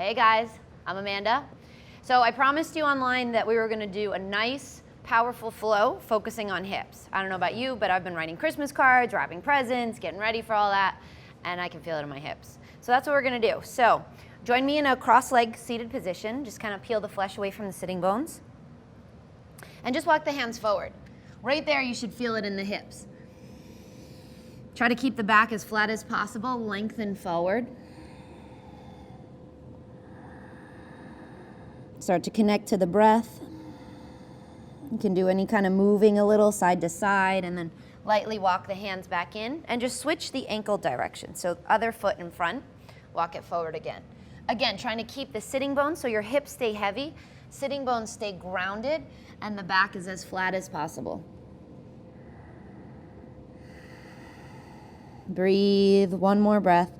Hey guys, I'm Amanda. So I promised you online that we were going to do a nice, powerful flow focusing on hips. I don't know about you, but I've been writing Christmas cards, wrapping presents, getting ready for all that, and I can feel it in my hips. So that's what we're going to do. So join me in a cross-leg seated position. Just kind of peel the flesh away from the sitting bones. And just walk the hands forward. Right there, you should feel it in the hips. Try to keep the back as flat as possible, lengthen forward. Start to connect to the breath. You can do any kind of moving a little side to side, and then lightly walk the hands back in and just switch the ankle direction. So other foot in front, walk it forward again. Again, trying to keep the sitting bones so your hips stay heavy, sitting bones stay grounded, and the back is as flat as possible. Breathe, one more breath.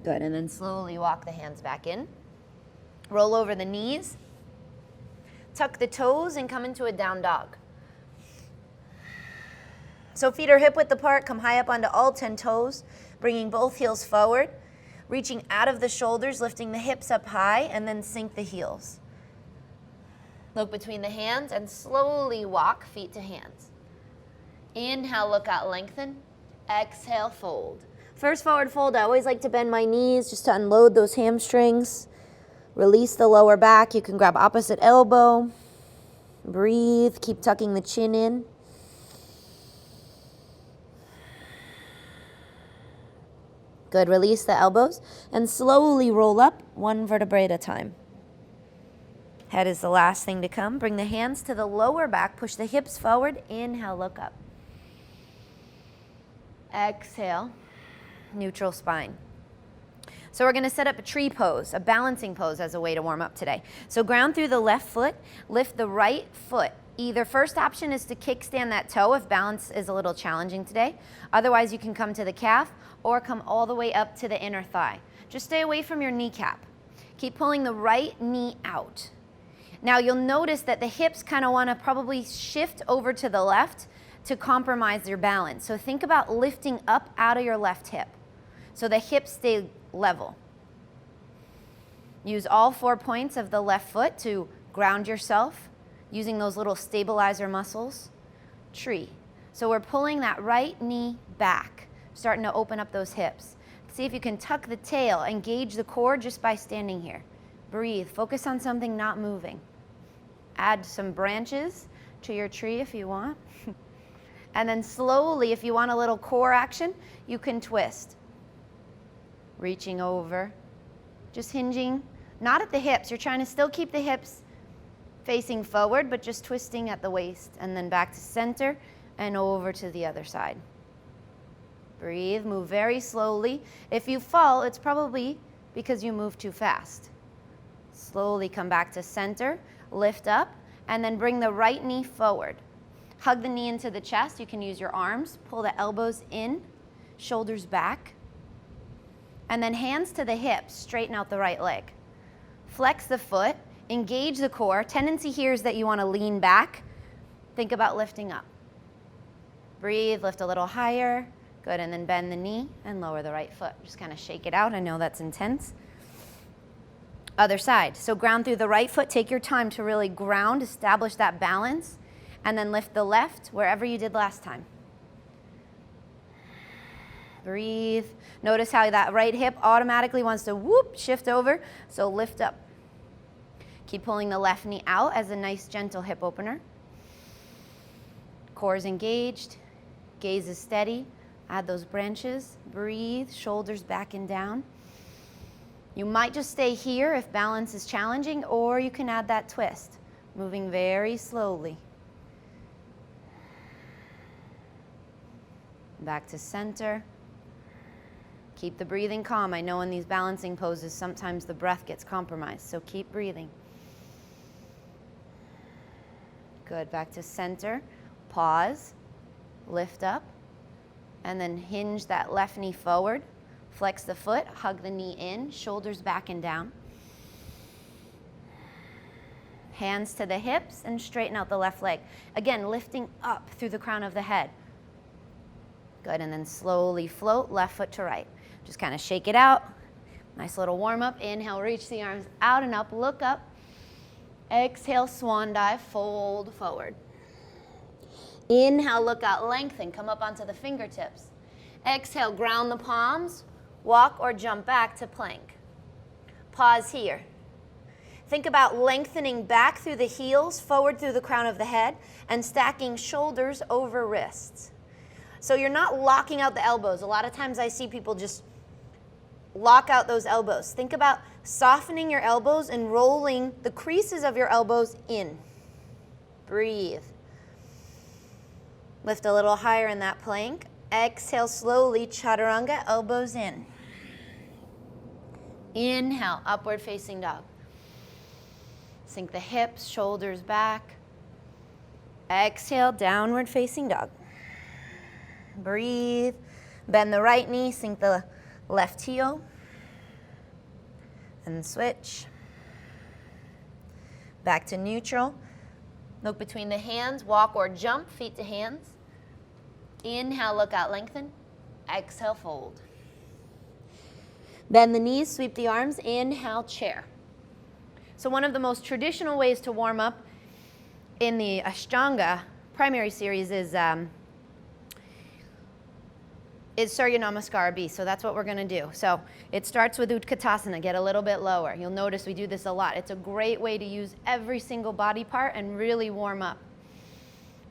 Good, and then slowly walk the hands back in. Roll over the knees. Tuck the toes and come into a down dog. So feet are hip width apart, come high up onto all 10 toes, bringing both heels forward, reaching out of the shoulders, lifting the hips up high, and then sink the heels. Look between the hands and slowly walk feet to hands. Inhale, look out, lengthen. Exhale, fold. First forward fold, I always like to bend my knees just to unload those hamstrings. Release the lower back. You can grab opposite elbow. Breathe, keep tucking the chin in. Good, release the elbows and slowly roll up one vertebrae at a time. Head is the last thing to come. Bring the hands to the lower back, push the hips forward. Inhale, look up. Exhale, neutral spine. So we're going to set up a tree pose, a balancing pose as a way to warm up today. So ground through the left foot, lift the right foot. Either first option is to kickstand that toe if balance is a little challenging today. Otherwise, you can come to the calf or come all the way up to the inner thigh. Just stay away from your kneecap. Keep pulling the right knee out. Now you'll notice that the hips kind of want to probably shift over to the left to compromise your balance. So think about lifting up out of your left hip so the hips stay level. Use all 4 points of the left foot to ground yourself using those little stabilizer muscles. Tree. So we're pulling that right knee back, starting to open up those hips. See if you can tuck the tail, engage the core just by standing here. Breathe, focus on something not moving. Add some branches to your tree if you want. And then slowly, if you want a little core action, you can twist. Reaching over, just hinging, not at the hips. You're trying to still keep the hips facing forward, but just twisting at the waist, and then back to center and over to the other side. Breathe, move very slowly. If you fall, it's probably because you move too fast. Slowly come back to center, lift up, and then bring the right knee forward. Hug the knee into the chest. You can use your arms. Pull the elbows in, shoulders back. And then hands to the hips, straighten out the right leg. Flex the foot, engage the core. Tendency here is that you want to lean back. Think about lifting up. Breathe, lift a little higher. Good, and then bend the knee and lower the right foot. Just kind of shake it out. I know that's intense. Other side. So ground through the right foot. Take your time to really ground, establish that balance, and then lift the left wherever you did last time. Breathe. Notice how that right hip automatically wants to whoop, shift over, so lift up. Keep pulling the left knee out as a nice gentle hip opener. Core is engaged, gaze is steady. Add those branches. Breathe, shoulders back and down. You might just stay here if balance is challenging, or you can add that twist, moving very slowly. Back to center. Keep the breathing calm. I know in these balancing poses, sometimes the breath gets compromised, so keep breathing. Good, back to center. Pause, lift up, and then hinge that left knee forward. Flex the foot, hug the knee in, shoulders back and down. Hands to the hips and straighten out the left leg. Again, lifting up through the crown of the head. Good, and then slowly float left foot to right. Just kind of shake it out. Nice little warm up. Inhale, reach the arms out and up, look up. Exhale, swan dive, fold forward. Inhale, look out, lengthen, come up onto the fingertips. Exhale, ground the palms, walk or jump back to plank. Pause here. Think about lengthening back through the heels, forward through the crown of the head, and stacking shoulders over wrists. So you're not locking out the elbows. A lot of times I see people just lock out those elbows. Think about softening your elbows and rolling the creases of your elbows in. Breathe. Lift a little higher in that plank. Exhale slowly, chaturanga, elbows in. Inhale, upward facing dog. Sink the hips, shoulders back. Exhale, downward facing dog. Breathe. Bend the right knee, sink the left heel. And switch. Back to neutral. Look between the hands, walk or jump, feet to hands. Inhale, look out, lengthen. Exhale, fold. Bend the knees, sweep the arms. Inhale, chair. So one of the most traditional ways to warm up in the Ashtanga primary series is Surya Namaskara B. So that's what we're going to do. So it starts with Utkatasana, get a little bit lower. You'll notice we do this a lot. It's a great way to use every single body part and really warm up.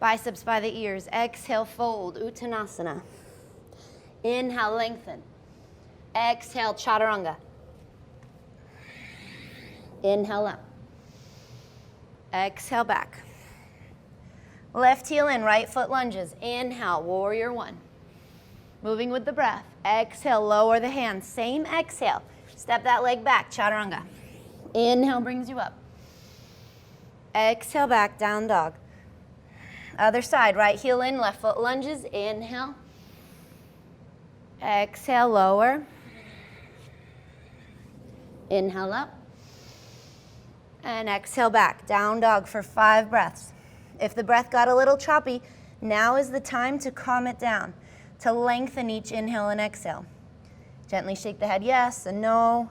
Biceps by the ears. Exhale, fold, Uttanasana. Inhale, lengthen. Exhale, chaturanga. Inhale up. Exhale back. Left heel in, right foot lunges. Inhale, warrior one. Moving with the breath. Exhale, lower the hands. Same exhale. Step that leg back, chaturanga. Inhale brings you up. Exhale back, down dog. Other side, right heel in, left foot lunges. Inhale. Exhale, lower. Inhale up. And exhale back, down dog for 5 breaths. If the breath got a little choppy, now is the time to calm it down, to lengthen each inhale and exhale. Gently shake the head yes and no.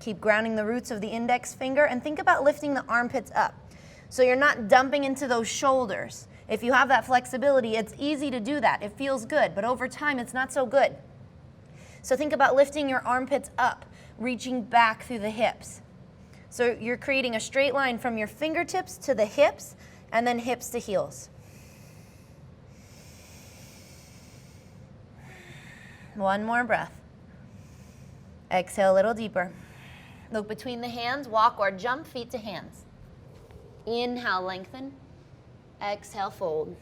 Keep grounding the roots of the index finger and think about lifting the armpits up. So you're not dumping into those shoulders. If you have that flexibility, it's easy to do that. It feels good, but over time it's not so good. So think about lifting your armpits up, reaching back through the hips. So you're creating a straight line from your fingertips to the hips, and then hips to heels. One more breath. Exhale a little deeper. Look between the hands, walk or jump, feet to hands. Inhale, lengthen. Exhale, fold.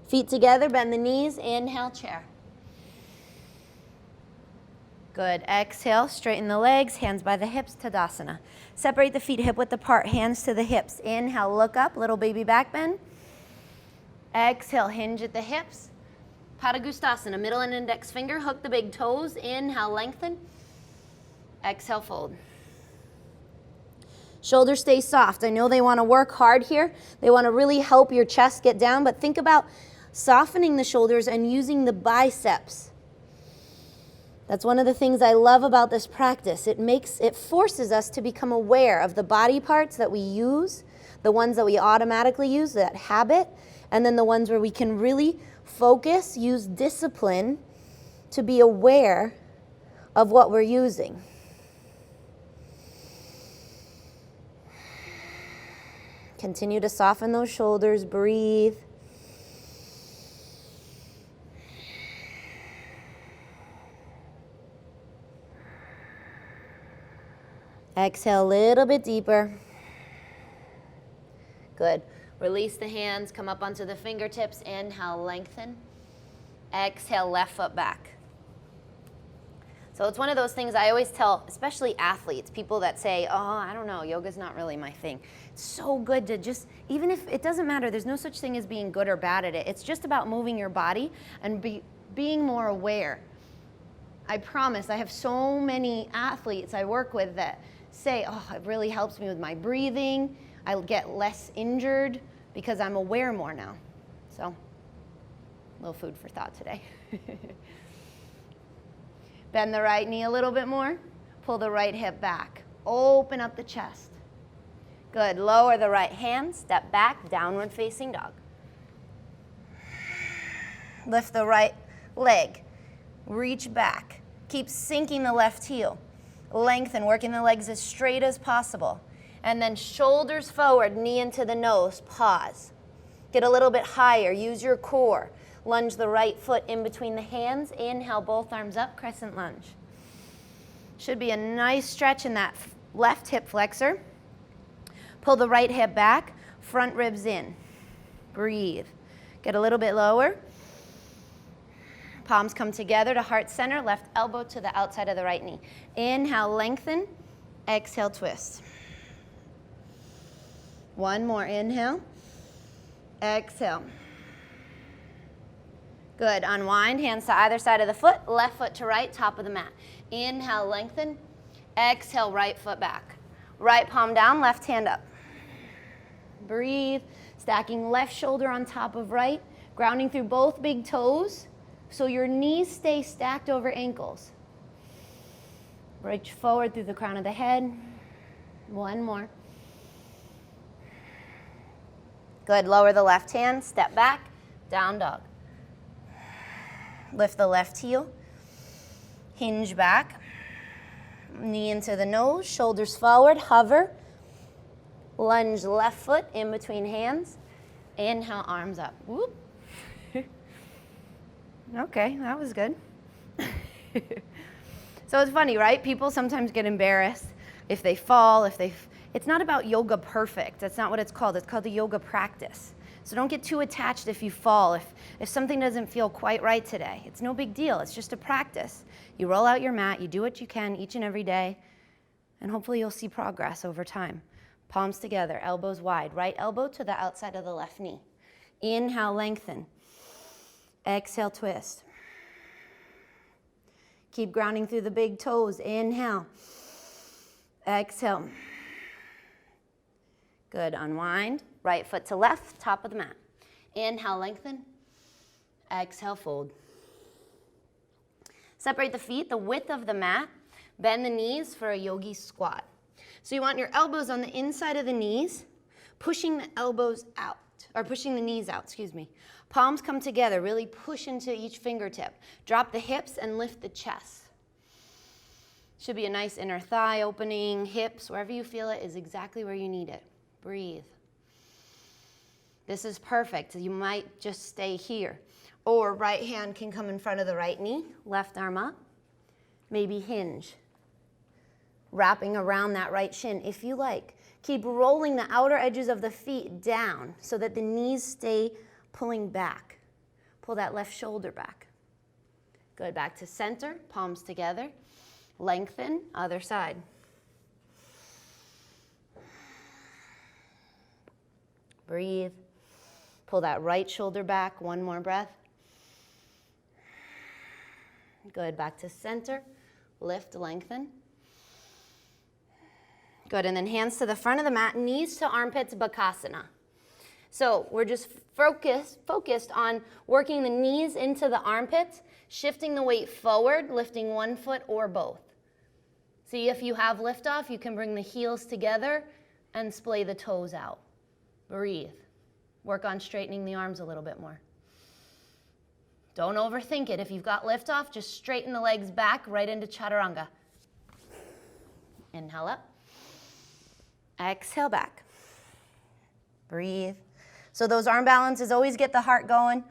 Feet together, bend the knees. Inhale, chair. Good. Exhale, straighten the legs, hands by the hips, Tadasana. Separate the feet hip width apart, hands to the hips. Inhale, look up, little baby back bend. Exhale, hinge at the hips. Padagustasana, middle and index finger, hook the big toes. Inhale, lengthen. Exhale, fold. Shoulders stay soft. I know they want to work hard here. They want to really help your chest get down, but think about softening the shoulders and using the biceps. That's one of the things I love about this practice. It forces us to become aware of the body parts that we use, the ones that we automatically use, that habit, and then the ones where we can really focus, use discipline to be aware of what we're using. Continue to soften those shoulders, breathe. Exhale a little bit deeper. Good. Release the hands, come up onto the fingertips. Inhale, lengthen. Exhale, left foot back. So it's one of those things I always tell, especially athletes, people that say, oh, I don't know, yoga's not really my thing. It's so good to just, even if it doesn't matter, there's no such thing as being good or bad at it. It's just about moving your body and being more aware. I promise, I have so many athletes I work with that say, oh, it really helps me with my breathing. I get less injured because I'm aware more now. So, a little food for thought today. Bend the right knee a little bit more. Pull the right hip back. Open up the chest. Good. Lower the right hand. Step back. Downward facing dog. Lift the right leg. Reach back. Keep sinking the left heel. Lengthen, working the legs as straight as possible. And then shoulders forward, knee into the nose. Pause. Get a little bit higher. Use your core. Lunge the right foot in between the hands. Inhale, both arms up, crescent lunge. Should be a nice stretch in that left hip flexor. Pull the right hip back, front ribs in. Breathe. Get a little bit lower. Palms come together to heart center, left elbow to the outside of the right knee. Inhale, lengthen. Exhale, twist. One more, inhale. Exhale. Good, unwind, hands to either side of the foot, left foot to right, top of the mat. Inhale, lengthen. Exhale, right foot back. Right palm down, left hand up. Breathe, stacking left shoulder on top of right, grounding through both big toes so your knees stay stacked over ankles. Reach forward through the crown of the head. One more. Good, lower the left hand, step back, down dog. Lift the left heel, hinge back, knee into the nose, shoulders forward, hover. Lunge left foot in between hands. Inhale, arms up. Whoop. Okay, that was good. So it's funny, right? People sometimes get embarrassed if they fall, it's not about yoga perfect. That's not what it's called. It's called the yoga practice. So don't get too attached if you fall, if something doesn't feel quite right today. It's no big deal. It's just a practice. You roll out your mat, you do what you can each and every day, and hopefully you'll see progress over time. Palms together, elbows wide. Right elbow to the outside of the left knee. Inhale, lengthen. Exhale, twist. Keep grounding through the big toes. Inhale. Exhale. Good, unwind. Right foot to left, top of the mat. Inhale, lengthen. Exhale, fold. Separate the feet the width of the mat. Bend the knees for a yogi squat. So you want your elbows on the inside of the knees, pushing the elbows out, or pushing the knees out, excuse me. Palms come together, really push into each fingertip. Drop the hips and lift the chest. Should be a nice inner thigh opening, hips, wherever you feel it is exactly where you need it. Breathe. This is perfect. You might just stay here. Or right hand can come in front of the right knee, left arm up. Maybe hinge. Wrapping around that right shin if you like. Keep rolling the outer edges of the feet down so that the knees stay pulling back. Pull that left shoulder back. Good, back to center, palms together. Lengthen, other side. Breathe. Pull that right shoulder back, one more breath. Good, back to center. Lift, lengthen. Good, and then hands to the front of the mat, knees to armpits, Bakasana. So we're just focused on working the knees into the armpits, shifting the weight forward, lifting one foot or both. See, if you have liftoff, you can bring the heels together and splay the toes out. Breathe. Work on straightening the arms a little bit more. Don't overthink it. If you've got liftoff, just straighten the legs back right into chaturanga. Inhale up. Exhale back. Breathe. So those arm balances always get the heart going.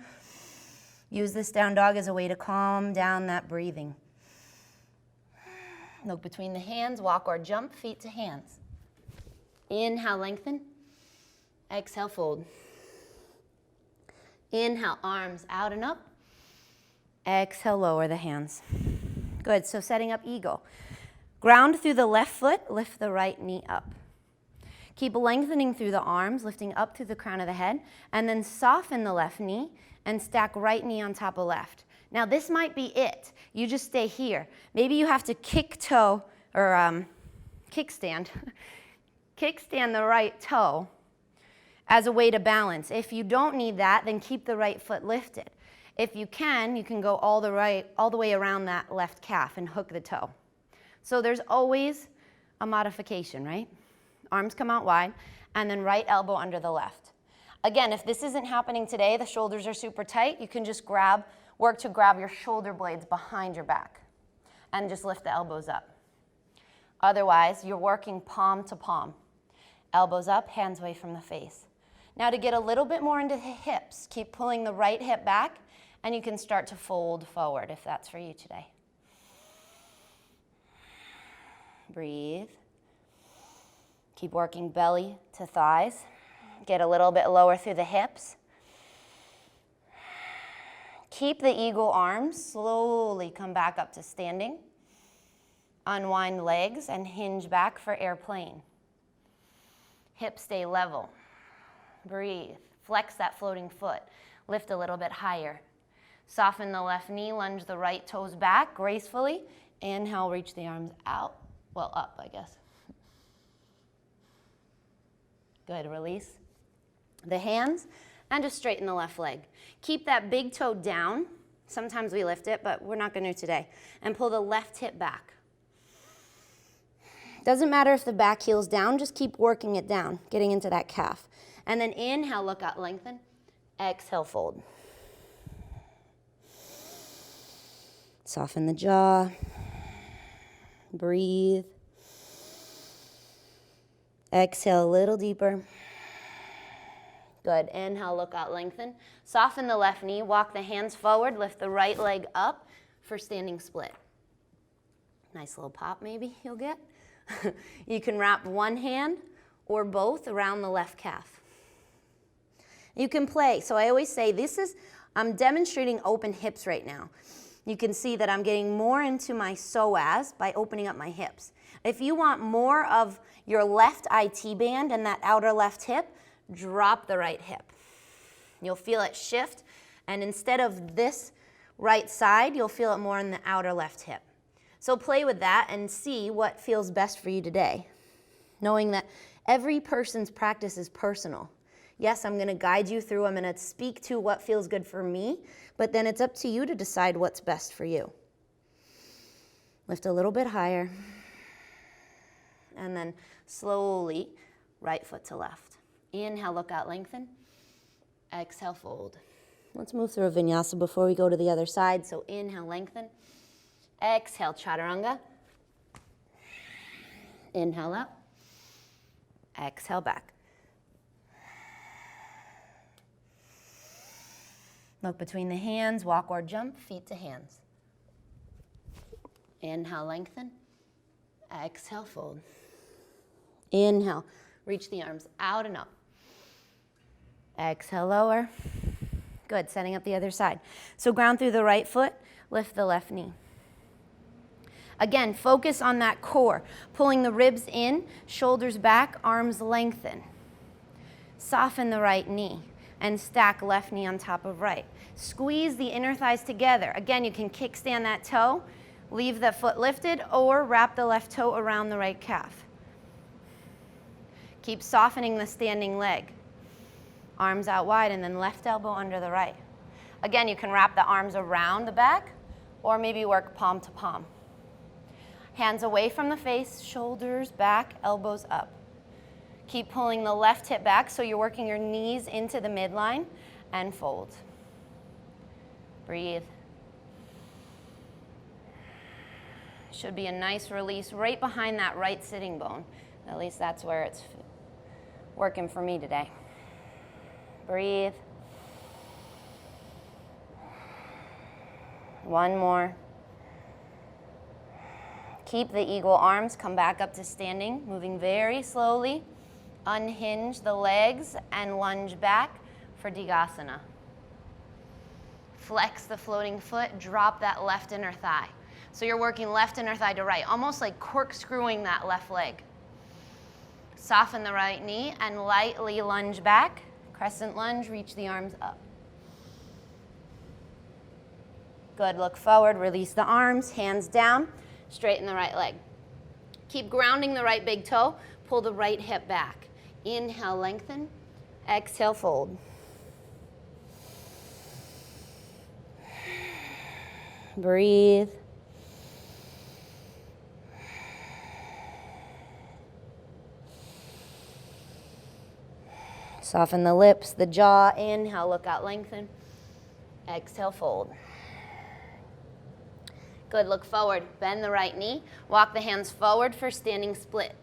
Use this down dog as a way to calm down that breathing. Look between the hands, walk or jump, feet to hands. Inhale, lengthen. Exhale, fold. Inhale, arms out and up. Exhale, lower the hands. Good, so setting up eagle. Ground through the left foot, lift the right knee up. Keep lengthening through the arms, lifting up through the crown of the head, and then soften the left knee and stack right knee on top of left. Now this might be it. You just stay here. Maybe you have to kick toe or kickstand Kickstand the right toe as a way to balance. If you don't need that, then keep the right foot lifted. If you can go all the way around that left calf and hook the toe. So there's always a modification, right? Arms come out wide, and then right elbow under the left. Again, if this isn't happening today, the shoulders are super tight, you can just work to grab your shoulder blades behind your back and just lift the elbows up. Otherwise, you're working palm to palm. Elbows up, hands away from the face. Now to get a little bit more into the hips, keep pulling the right hip back, and you can start to fold forward if that's for you today. Breathe. Keep working belly to thighs. Get a little bit lower through the hips. Keep the eagle arms. Slowly come back up to standing. Unwind legs and hinge back for airplane. Hips stay level. Breathe. Flex that floating foot. Lift a little bit higher. Soften the left knee. Lunge the right toes back gracefully. Inhale, reach the arms out. Well, up, I guess. Good. Release the hands and just straighten the left leg. Keep that big toe down. Sometimes we lift it, but we're not going to today. And pull the left hip back. Doesn't matter if the back heel's down, just keep working it down, getting into that calf. And then inhale, look out, lengthen. Exhale, fold. Soften the jaw. Breathe. Exhale a little deeper. Good. Inhale, look out, lengthen. Soften the left knee, walk the hands forward, lift the right leg up for standing split. Nice little pop maybe you'll get. You can wrap one hand or both around the left calf. You can play. So I always say I'm demonstrating open hips right now. You can see that I'm getting more into my psoas by opening up my hips. If you want more of your left IT band and that outer left hip, drop the right hip. You'll feel it shift, and instead of this right side, you'll feel it more in the outer left hip. So play with that and see what feels best for you today, knowing that every person's practice is personal. Yes, I'm going to guide you through, I'm going to speak to what feels good for me, but then it's up to you to decide what's best for you. Lift a little bit higher, and then slowly, right foot to left. Inhale, look out, lengthen. Exhale, fold. Let's move through a vinyasa before we go to the other side. So inhale, lengthen. Exhale, chaturanga. Inhale up. Exhale, back. Look between the hands, walk or jump, feet to hands. Inhale, lengthen. Exhale, fold. Inhale, reach the arms out and up. Exhale, lower. Good, setting up the other side. So ground through the right foot, lift the left knee. Again, focus on that core, pulling the ribs in, shoulders back, arms lengthen. Soften the right knee and stack left knee on top of right. Squeeze the inner thighs together. Again, you can kickstand that toe, leave the foot lifted, or wrap the left toe around the right calf. Keep softening the standing leg. Arms out wide, and then left elbow under the right. Again, you can wrap the arms around the back, or maybe work palm to palm. Hands away from the face, shoulders back, elbows up. Keep pulling the left hip back so you're working your knees into the midline, and fold. Breathe. Should be a nice release right behind that right sitting bone. At least that's where it's working for me today. Breathe. One more. Keep the eagle arms, come back up to standing, moving very slowly. Unhinge the legs and lunge back for Digasana. Flex the floating foot, drop that left inner thigh. So you're working left inner thigh to right, almost like corkscrewing that left leg. Soften the right knee and lightly lunge back. Crescent lunge, reach the arms up. Good, look forward, release the arms, hands down, straighten the right leg. Keep grounding the right big toe. Pull the right hip back. Inhale, lengthen. Exhale, fold. Breathe. Soften the lips, the jaw. Inhale, look out, lengthen. Exhale, fold. Good, look forward. Bend the right knee. Walk the hands forward for standing split.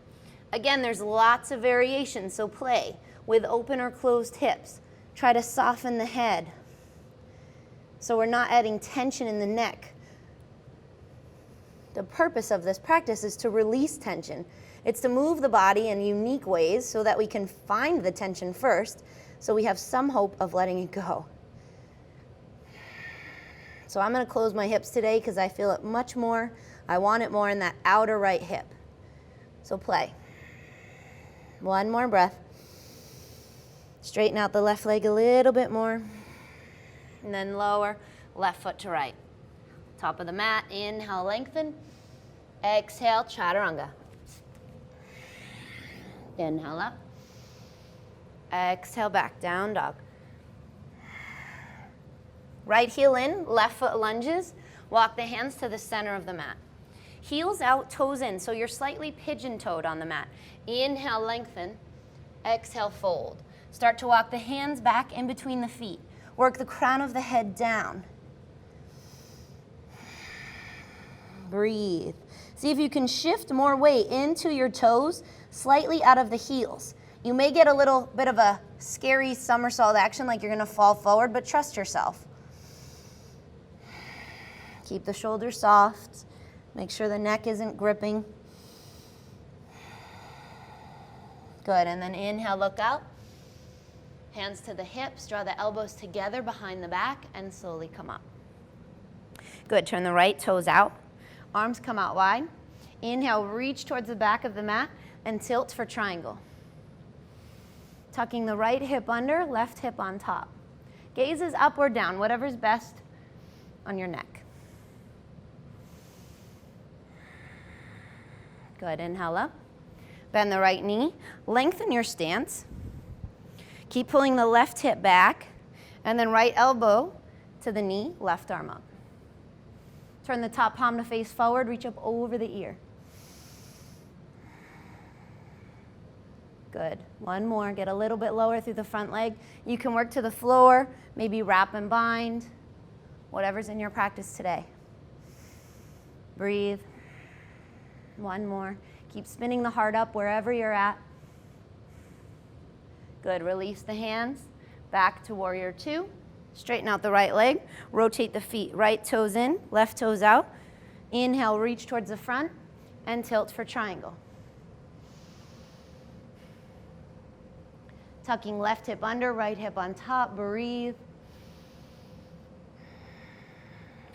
Again, there's lots of variations, so play with open or closed hips. Try to soften the head so we're not adding tension in the neck. The purpose of this practice is to release tension. It's to move the body in unique ways so that we can find the tension first, so we have some hope of letting it go. So I'm going to close my hips today because I feel it much more. I want it more in that outer right hip. So play. One more breath. Straighten out the left leg a little bit more. And then lower, left foot to right. Top of the mat, inhale, lengthen. Exhale, chaturanga. Inhale up. Exhale, back, down dog. Right heel in, left foot lunges. Walk the hands to the center of the mat. Heels out, toes in, so you're slightly pigeon-toed on the mat. Inhale, lengthen. Exhale, fold. Start to walk the hands back in between the feet. Work the crown of the head down. Breathe. See if you can shift more weight into your toes, slightly out of the heels. You may get a little bit of a scary somersault action, like you're gonna fall forward, but trust yourself. Keep the shoulders soft. Make sure the neck isn't gripping. Good, and then inhale, look out. Hands to the hips, draw the elbows together behind the back, and slowly come up. Good, turn the right toes out. Arms come out wide. Inhale, reach towards the back of the mat and tilt for triangle. Tucking the right hip under, left hip on top. Gaze is up or down, whatever's best on your neck. Good, inhale up. Bend the right knee, lengthen your stance. Keep pulling the left hip back, and then right elbow to the knee, left arm up. Turn the top palm to face forward, reach up over the ear. Good, one more, get a little bit lower through the front leg. You can work to the floor, maybe wrap and bind, whatever's in your practice today. Breathe. One more. Keep spinning the heart up wherever you're at. Good, release the hands. Back to warrior two. Straighten out the right leg. Rotate the feet. Right toes in, left toes out. Inhale, reach towards the front and tilt for triangle. Tucking left hip under, right hip on top. Breathe.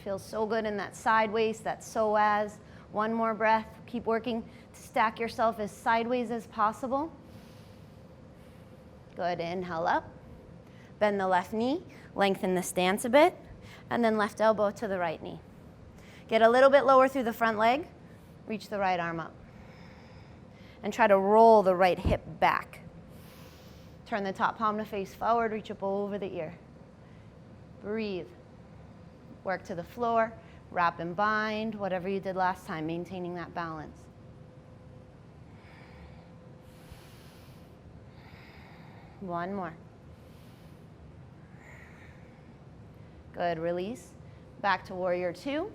Feels so good in that side waist, that psoas. One more breath. Keep working to stack yourself as sideways as possible. Good, inhale up. Bend the left knee, lengthen the stance a bit, and then left elbow to the right knee. Get a little bit lower through the front leg, reach the right arm up. And try to roll the right hip back. Turn the top palm to face forward, reach up over the ear. Breathe. Work to the floor, wrap and bind, whatever you did last time, maintaining that balance. One more. Good, release. Back to warrior two.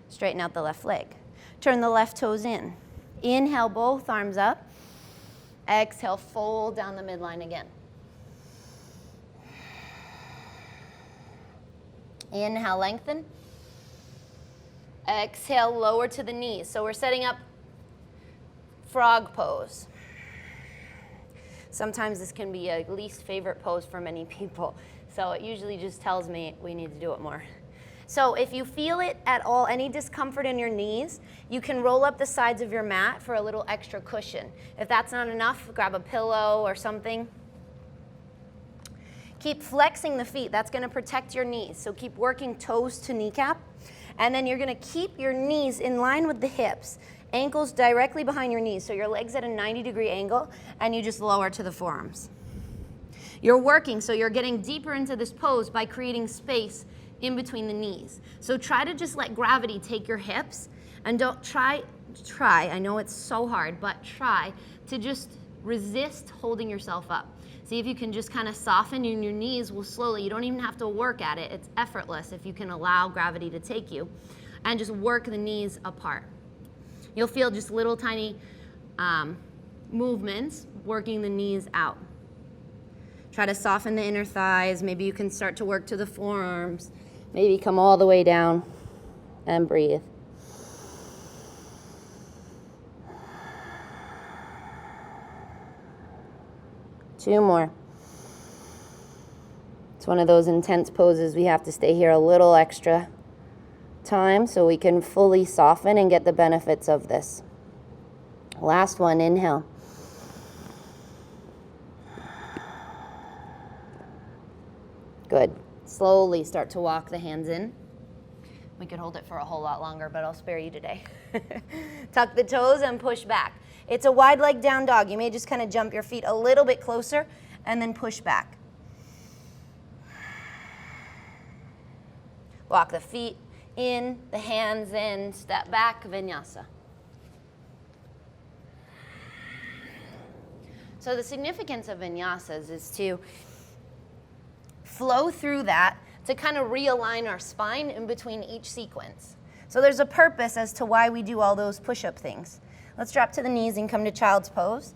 Straighten out the left leg. Turn the left toes in. Inhale, both arms up. Exhale, fold down the midline again. Inhale, lengthen. Exhale, lower to the knees. So we're setting up frog pose. Sometimes this can be a least favorite pose for many people. So it usually just tells me we need to do it more. So if you feel it at all, any discomfort in your knees, you can roll up the sides of your mat for a little extra cushion. If that's not enough, grab a pillow or something. Keep flexing the feet. That's going to protect your knees. So keep working toes to kneecap. And then you're going to keep your knees in line with the hips. Ankles directly behind your knees, so your legs at a 90-degree angle, and you just lower to the forearms. You're working, so you're getting deeper into this pose by creating space in between the knees. So try to just let gravity take your hips, and don't try, I know it's so hard, but try to just resist holding yourself up. See if you can just kind of soften, and your knees will slowly, you don't even have to work at it, it's effortless if you can allow gravity to take you, and just work the knees apart. You'll feel just little tiny movements working the knees out. Try to soften the inner thighs. Maybe you can start to work to the forearms. Maybe come all the way down and breathe. Two more. It's one of those intense poses. We have to stay here a little extra time so we can fully soften and get the benefits of this. Last one, inhale. Good. Slowly start to walk the hands in. We could hold it for a whole lot longer, but I'll spare you today. Tuck the toes and push back. It's a wide leg down dog. You may just kind of jump your feet a little bit closer and then push back. Walk the feet in, the hands in, step back, vinyasa. So the significance of vinyasas is to flow through that to kind of realign our spine in between each sequence. So there's a purpose as to why we do all those push-up things. Let's drop to the knees and come to child's pose.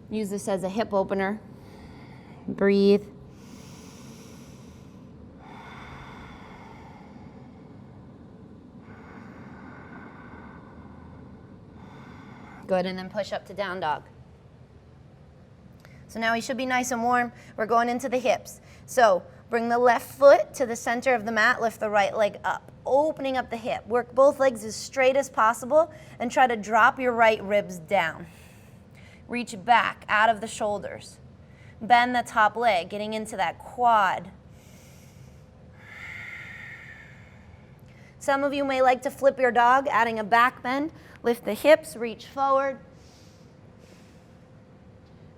Use this as a hip opener. Breathe. Good, and then push up to down dog. So now we should be nice and warm. We're going into the hips. So bring the left foot to the center of the mat, lift the right leg up, opening up the hip. Work both legs as straight as possible and try to drop your right ribs down. Reach back out of the shoulders. Bend the top leg, getting into that quad. Some of you may like to flip your dog, adding a back bend. Lift the hips, reach forward.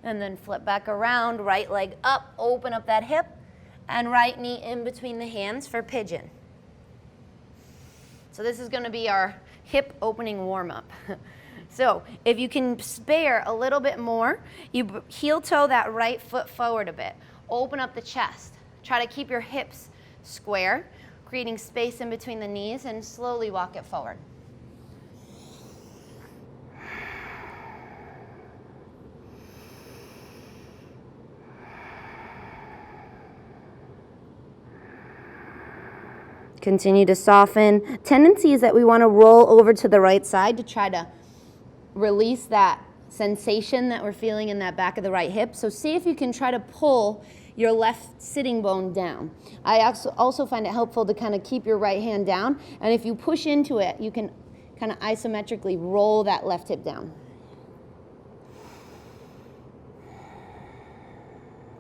And then flip back around, right leg up, open up that hip, and right knee in between the hands for pigeon. So this is going to be our hip opening warm-up. So if you can spare a little bit more, you heel toe that right foot forward a bit. Open up the chest. Try to keep your hips square, creating space in between the knees, and slowly walk it forward. Continue to soften. Tendency is that we want to roll over to the right side to try to release that sensation that we're feeling in that back of the right hip. So see if you can try to pull your left sitting bone down. I also find it helpful to kind of keep your right hand down, and if you push into it, you can kind of isometrically roll that left hip down.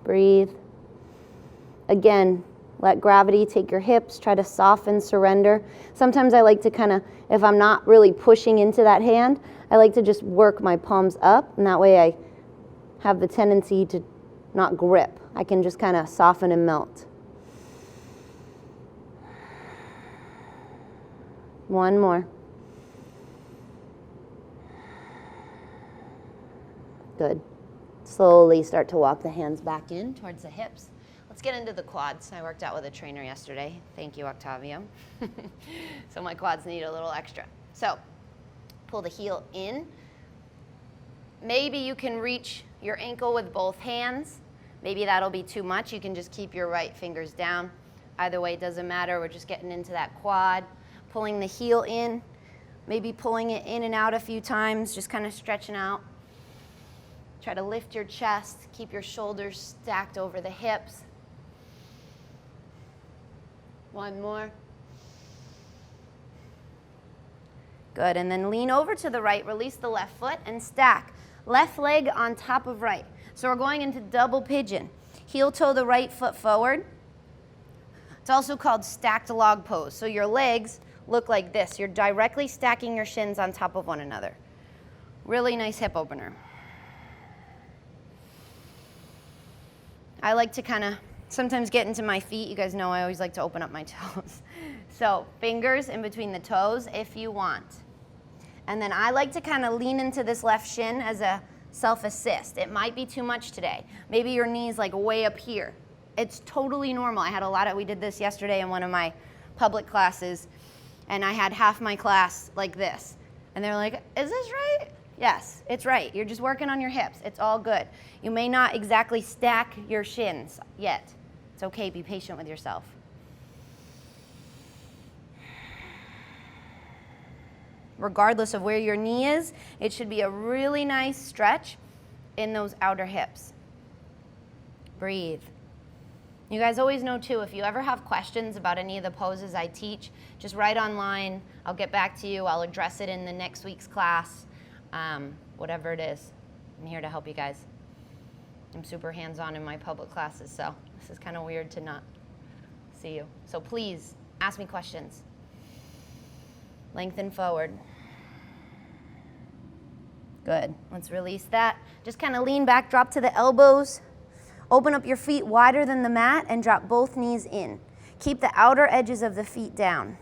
Breathe. Again, let gravity take your hips, try to soften, surrender. Sometimes I like to kind of, if I'm not really pushing into that hand, I like to just work my palms up, and that way I have the tendency to not grip. I can just kind of soften and melt. One more. Good. Slowly start to walk the hands back in towards the hips. Let's get into the quads. I worked out with a trainer yesterday. Thank you, Octavio. So my quads need a little extra. So pull the heel in. Maybe you can reach your ankle with both hands. Maybe that'll be too much. You can just keep your right fingers down. Either way, it doesn't matter. We're just getting into that quad. Pulling the heel in. Maybe pulling it in and out a few times, just kind of stretching out. Try to lift your chest. Keep your shoulders stacked over the hips. One more. Good, and then lean over to the right, release the left foot, and stack. Left leg on top of right. So we're going into double pigeon. Heel toe the right foot forward. It's also called stacked log pose. So your legs look like this. You're directly stacking your shins on top of one another. Really nice hip opener. I like to kind of sometimes get into my feet. You guys know I always like to open up my toes. So fingers in between the toes if you want. And then I like to kind of lean into this left shin as a self-assist. It might be too much today. Maybe your knee's like way up here. It's totally normal. I had we did this yesterday in one of my public classes, and I had half my class like this. And they're like, is this right? Yes, it's right. You're just working on your hips. It's all good. You may not exactly stack your shins yet. It's okay. Be patient with yourself. Regardless of where your knee is, it should be a really nice stretch in those outer hips. Breathe. You guys always know too, if you ever have questions about any of the poses I teach, just write online. I'll get back to you. I'll address it in the next week's class. Whatever it is, I'm here to help you guys. I'm super hands-on in my public classes, so this is kind of weird to not see you. So please, ask me questions. Lengthen forward. Good. Let's release that. Just kind of lean back, drop to the elbows. Open up your feet wider than the mat and drop both knees in. Keep the outer edges of the feet down.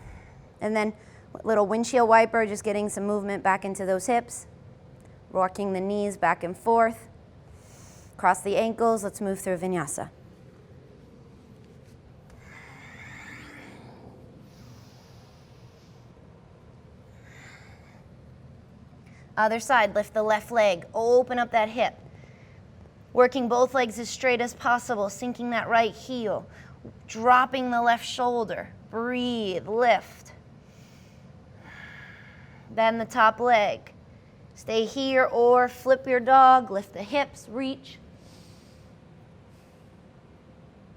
And then little windshield wiper, just getting some movement back into those hips. Rocking the knees back and forth. Cross the ankles. Let's move through vinyasa. Other side, lift the left leg, open up that hip. Working both legs as straight as possible, sinking that right heel, dropping the left shoulder. Breathe, lift. Then the top leg. Stay here or flip your dog, lift the hips, reach.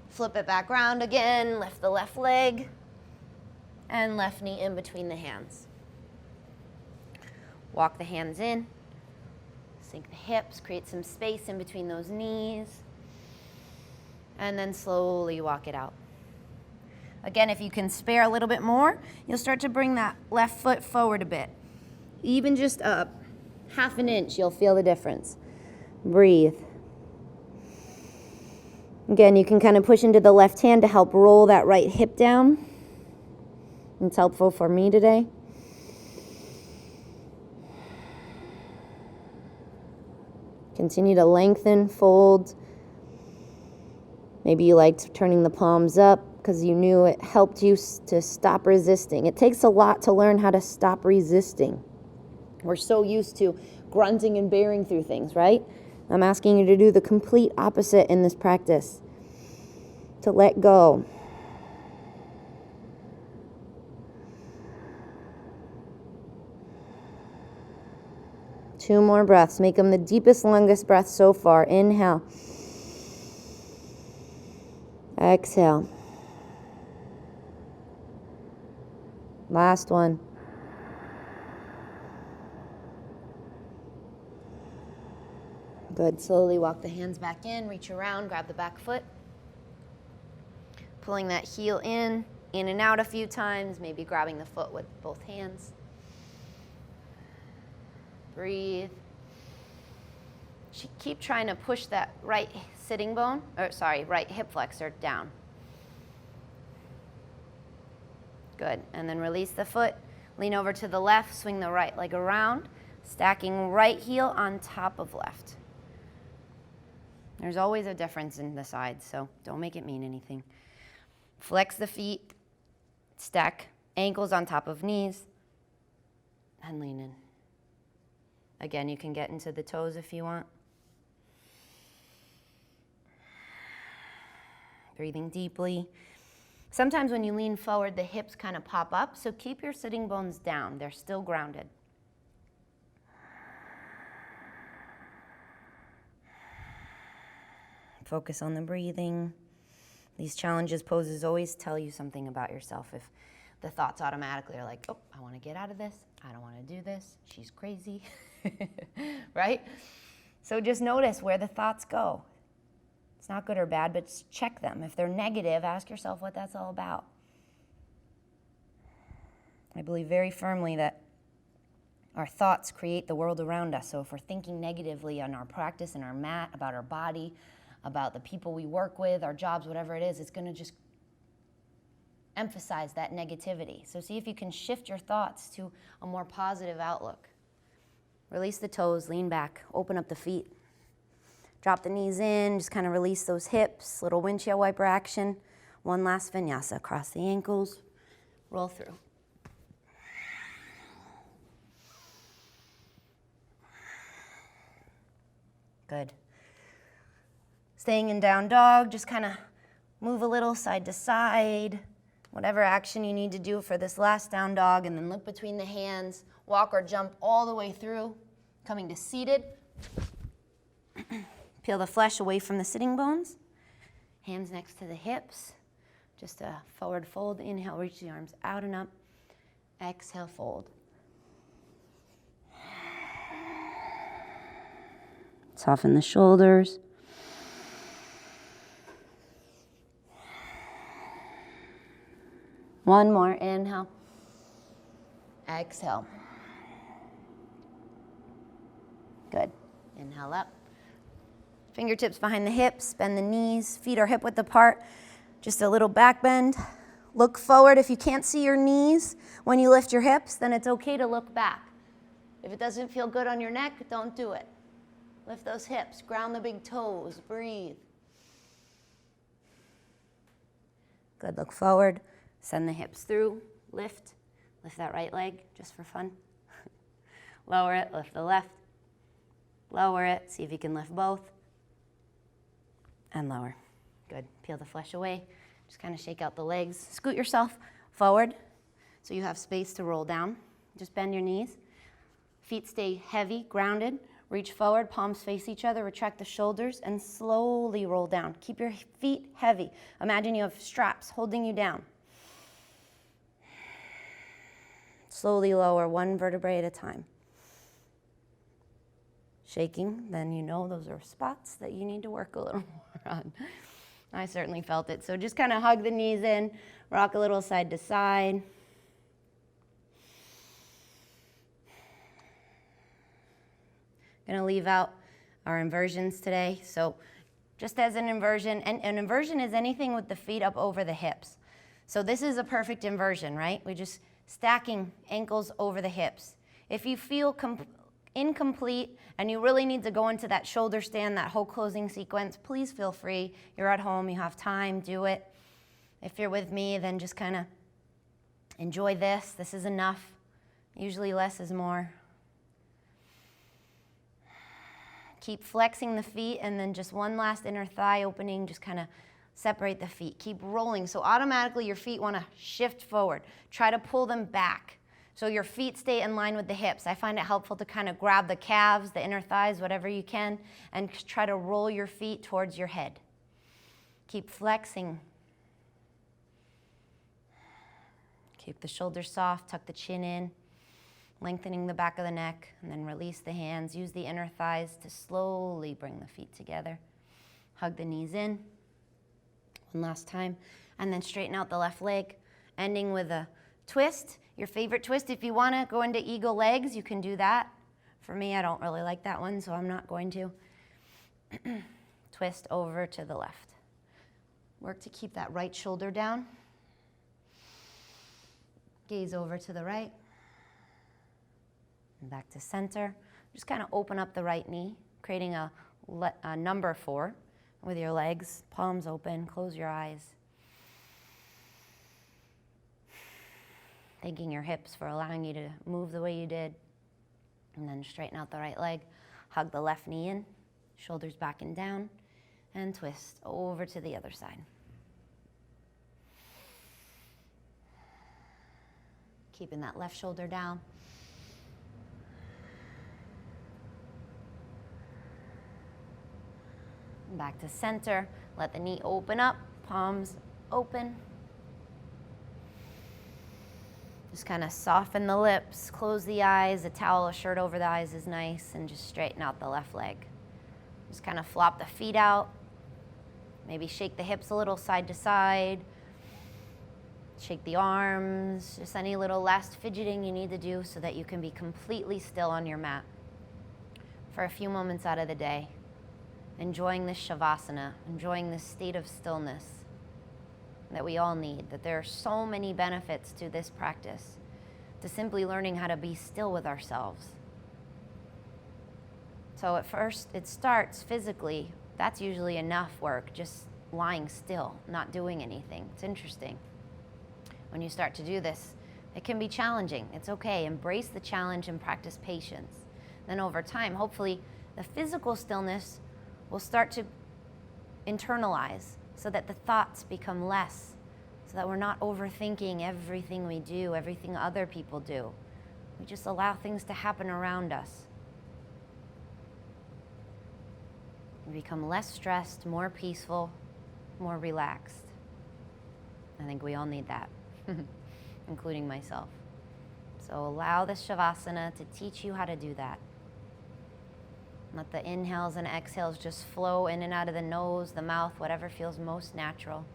Flip it back around again, lift the left leg, and left knee in between the hands. Walk the hands in, sink the hips, create some space in between those knees, and then slowly walk it out. Again, if you can spare a little bit more, you'll start to bring that left foot forward a bit. Even just up half an inch, you'll feel the difference. Breathe. Again, you can kind of push into the left hand to help roll that right hip down. It's helpful for me today. Continue to lengthen, fold. Maybe you liked turning the palms up because you knew it helped you to stop resisting. It takes a lot to learn how to stop resisting. We're so used to grunting and bearing through things, right? I'm asking you to do the complete opposite in this practice. To let go. Two more breaths. Make them the deepest, longest breaths so far. Inhale. Exhale. Last one. Good. Slowly walk the hands back in. Reach around. Grab the back foot. Pulling that heel in and out a few times. Maybe grabbing the foot with both hands. Breathe. Keep trying to push that right right hip flexor down. Good. And then release the foot. Lean over to the left. Swing the right leg around. Stacking right heel on top of left. There's always a difference in the sides, so don't make it mean anything. Flex the feet. Stack ankles on top of knees. And lean in. Again, you can get into the toes if you want. Breathing deeply. Sometimes when you lean forward, the hips kind of pop up, so keep your sitting bones down. They're still grounded. Focus on the breathing. These challenges poses always tell you something about yourself. If the thoughts automatically are like, oh, I want to get out of this. I don't want to do this. She's crazy. Right? So just notice where the thoughts go. It's not good or bad, but check them. If they're negative, ask yourself what that's all about. I believe very firmly that our thoughts create the world around us. So if we're thinking negatively on our practice and our mat, about our body, about the people we work with, our jobs, whatever it is, it's going to just emphasize that negativity. So see if you can shift your thoughts to a more positive outlook. Release the toes, lean back, open up the feet. Drop the knees in, just kind of release those hips, little windshield wiper action. One last vinyasa, cross the ankles, roll through. Good. Staying in down dog, just kind of move a little side to side, whatever action you need to do for this last down dog, and then look between the hands, walk or jump all the way through, coming to seated. Peel the flesh away from the sitting bones, hands next to the hips, just a forward fold. Inhale, reach the arms out and up. Exhale, fold. Soften the shoulders. One more, inhale. Exhale. Good. Inhale up. Fingertips behind the hips, bend the knees, feet are hip width apart. Just a little back bend. Look forward. If you can't see your knees when you lift your hips, then it's okay to look back. If it doesn't feel good on your neck, don't do it. Lift those hips, ground the big toes, breathe. Good, look forward, send the hips through, lift that right leg, just for fun. Lower it, lift the left, lower it, see if you can lift both, and lower. Good, peel the flesh away, just kind of shake out the legs. Scoot yourself forward so you have space to roll down. Just bend your knees, feet stay heavy, grounded. Reach forward, palms face each other, retract the shoulders, and slowly roll down. Keep your feet heavy. Imagine you have straps holding you down. Slowly lower one vertebrae at a time. Shaking, then you know those are spots that you need to work a little more on. I certainly felt it. So just kind of hug the knees in, rock a little side to side. Going to leave out our inversions today. So just as an inversion, and an inversion is anything with the feet up over the hips. So this is a perfect inversion, right? We're just stacking ankles over the hips. If you feel incomplete and you really need to go into that shoulder stand, that whole closing sequence, please feel free. You're at home, you have time, do it. If you're with me, then just kind of enjoy this. This is enough. Usually less is more. Keep flexing the feet, and then just one last inner thigh opening, just kind of separate the feet. Keep rolling, so automatically your feet want to shift forward. Try to pull them back, so your feet stay in line with the hips. I find it helpful to kind of grab the calves, the inner thighs, whatever you can, and try to roll your feet towards your head. Keep flexing. Keep the shoulders soft, tuck the chin in. Lengthening the back of the neck, and then release the hands. Use the inner thighs to slowly bring the feet together. Hug the knees in. One last time. And then straighten out the left leg, ending with a twist. Your favorite twist. If you want to go into eagle legs, you can do that. For me, I don't really like that one, so I'm not going to. Twist over to the left. Work to keep that right shoulder down. Gaze over to the right. Back to center. Just kind of open up the right knee, creating a number 4 with your legs, palms open, close your eyes. Thanking your hips for allowing you to move the way you did. And then straighten out the right leg. Hug the left knee in, shoulders back and down, and twist over to the other side. Keeping that left shoulder down. Back to center. Let the knee open up, palms open. Just kind of soften the lips, close the eyes. A towel, a shirt over the eyes is nice, and just straighten out the left leg. Just kind of flop the feet out. Maybe shake the hips a little side to side. Shake the arms, just any little last fidgeting you need to do so that you can be completely still on your mat for a few moments out of the day, enjoying this shavasana, enjoying this state of stillness that we all need, that there are so many benefits to this practice, to simply learning how to be still with ourselves. So at first, it starts physically. That's usually enough work, just lying still, not doing anything. It's interesting. When you start to do this, it can be challenging. It's okay. Embrace the challenge and practice patience. Then over time, hopefully, the physical stillness will start to internalize so that the thoughts become less, so that we're not overthinking everything we do, everything other people do. We just allow things to happen around us. We become less stressed, more peaceful, more relaxed. I think we all need that, including myself. So allow the shavasana to teach you how to do that. Let the inhales and exhales just flow in and out of the nose, the mouth, whatever feels most natural.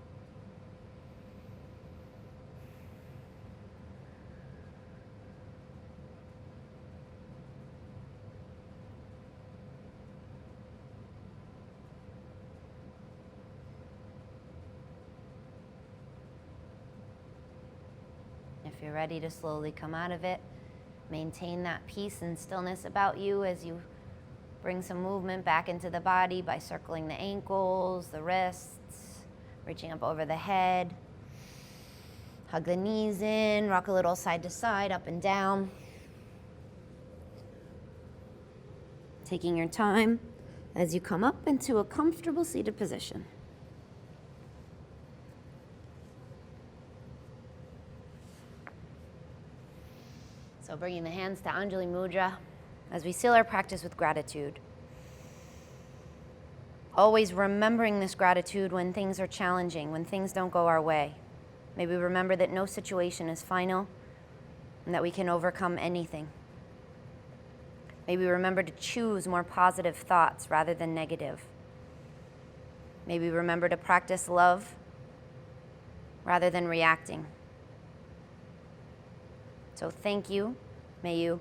If you're ready to slowly come out of it, maintain that peace and stillness about you as you bring some movement back into the body by circling the ankles, the wrists, reaching up over the head. Hug the knees in, rock a little side to side, up and down. Taking your time as you come up into a comfortable seated position. So bringing the hands to Anjali Mudra as we seal our practice with gratitude. Always remembering this gratitude when things are challenging, when things don't go our way. May we remember that no situation is final and that we can overcome anything. May we remember to choose more positive thoughts rather than negative. May we remember to practice love rather than reacting. So thank you. May you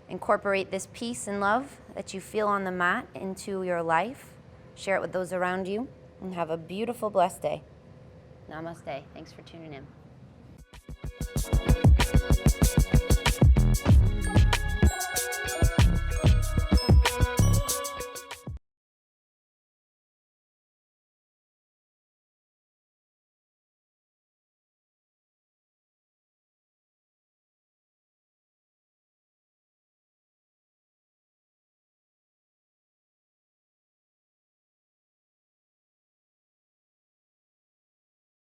incorporate this peace and love that you feel on the mat into your life. Share it with those around you, and have a beautiful, blessed day. Namaste. Thanks for tuning in.